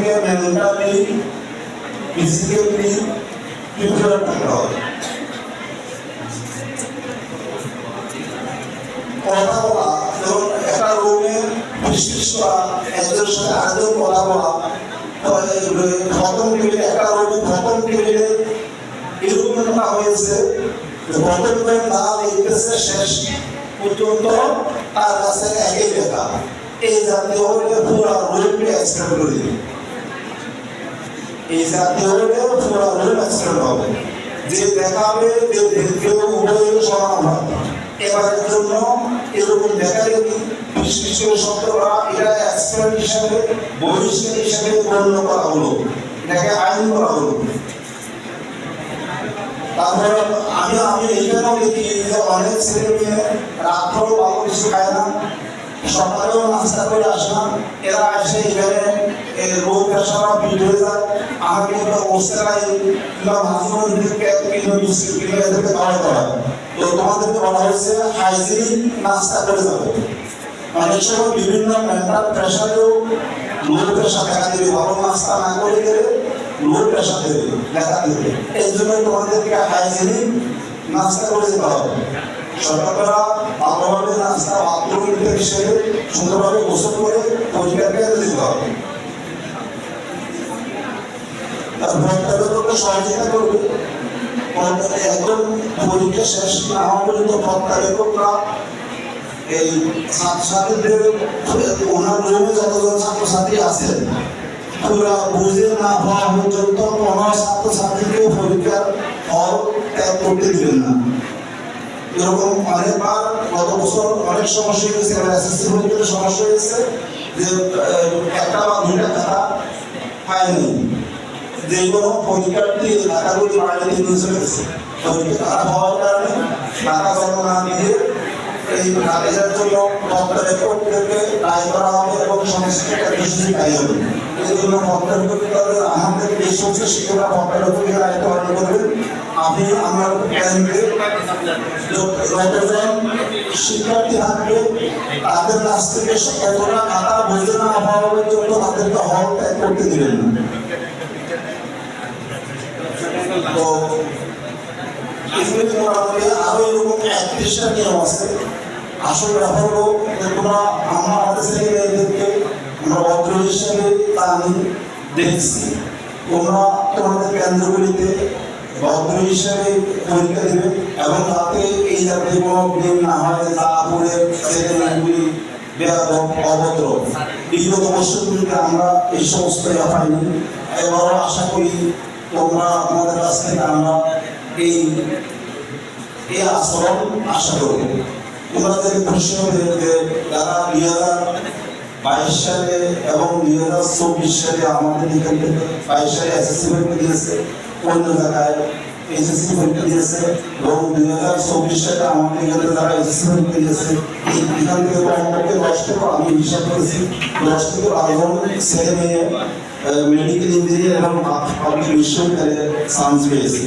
থেকে mentally physically prepare থাকতে হবে। কথা বলা, যেমন একটা রুমে ফিসফিস করা, একজনের সাথে আরেকজন কথা বলা, প্রথম টেবিলে একটা রুমে প্রথম টেবিলে এরকম একটা হয়েছে প্রথম না লিখতেছে শেষ পর্যন্ত তার কাছে একই লেখা। এই জাতীয় হলে পুরা রুমকে এক্সপ্লেন করে দিবে। এই জাতীয় হলে পুরা রুম এক্সপ্লেন হবে, যে দেখাবে যে দেখবে উভয় সমান হবে। এবারের জন্য এরকম লেখালেখি বিশেষ শব্দ করা, এটা এক্সপ্লেন হিসাবে বহিষ্কার হিসাবে গণ্য করা হলো, এটাকে আইন করা হলো। তারপরে আমি এইখানেও দেখি যে অনেক ছেলে মেয়ে রাত্রেও ভালো কিছু খায় না, সকালেও নাস্তা করে আসে না, এরা এসে এখানে রোগ পেশারা ভিড় হয়ে যায়। আমাকে ওসেরাই কিংবা মাঝে কিংবা বিস্কুট কিংবা এদেরকে খাওয়াতে হয়। তো তোমাদেরকে বলা হয়েছে হাইজিনিক নাস্তা করে যাবে। অনেক সময় বিভিন্ন মেন্টাল প্রেশারেও লো প্রেশার দেখা দেবে, ভালো নাস্তা না করে গেলে লো প্রেশার দেবে, দেখা দেবে। এই জন্য তোমাদেরকে হাইজিনিক নাস্তা করে যেতে হবে। সকালবেলা ভালোভাবে নাস্তা বাথরুম হিসেবে সুন্দরভাবে গোসল করে পরিষ্কার করে দিতে হবে। ভক্তদেরকে সহযোগিতা করবে, একদম পরীক্ষা শেষ না হওয়া পর্যন্ত ভক্তরা এই ছাত্রছাত্রীদের ওনার রুমে যতজন ছাত্রছাত্রী আছেন পুরা বুঝে না হওয়া পর্যন্ত কোনো ছাত্রছাত্রীকে পরীক্ষার হল ত্যাগ করতে দিবেন না। এরকম অনেকবার গত বছর অনেক সমস্যা হয়েছে, এসএসসি পরীক্ষাতে সমস্যা হয়েছে যে একটা বা দুইটা খাতা পায়নি, যে কোনো পরীক্ষার্থী টাকাগুলি বাড়িতে নিয়ে চলে গেছে। পরীক্ষা খারাপ হওয়ার কারণে টাকা জমা না দিয়ে এই কাজের জন্য রেকর্ডকে দায়ী করা হবে এবং সংশ্লিষ্ট কার্যসূচি দায়ী হবে। এই জন্য আমাদের এই সমস্ত শিক্ষকরা ভক্তের দায়িত্ব পালন করবেন। আপনি আমার যতজন শিক্ষার্থী থাকবে তাদের কাছ থেকে এতটা খাতা বুঝে না হওয়ার জন্য তাদেরকে হল ত্যাগ করতে দিবেন না। তো মোটামুটি আরো এরকম 31টা নিয়ম আছে। আসল ব্যাপার হলো তোমরা আমাদের ছেলে মেয়েদেরকে আমরা অগ্র হিসেবে তা আমি দেখছি, তোমরা তোমাদের কেন্দ্রগুলিতে অগ্র হিসেবে পরীক্ষা দেবে এবং তাতে এই জাতীয় কোনো নিয়ম না হয় যা পড়ে ছেলে মেয়েগুলি বেয়াদব অভদ্র। বিগত বছরগুলিতে আমরা এই সমস্ত পাইনি। এবারও আশা করি তোমরা আমাদের কাছ থেকে আমরা এই আচরণ আশা করব। তোমরা যদি খুশি হবে যে যারা 2022 সালে এবং 2024 সালে আমাদের এখান থেকে 22 সালে এসএসসি পরীক্ষা দিয়েছে, অন্য জায়গায় এইচএসসি পরীক্ষা দিয়েছে এবং 2024 সালে আমাদের এখানে যারা এসএসসি পরীক্ষা দিয়েছে এখান থেকে কমপক্ষে 10 থেকে আমি হিসাব করেছি 10 থেকে 12 জন ছেলে মেয়ে মেডিকেল ইঞ্জিনিয়ার এবং পাবলিক বিশ্ববিদ্যালয়ে চান্স পেয়েছে।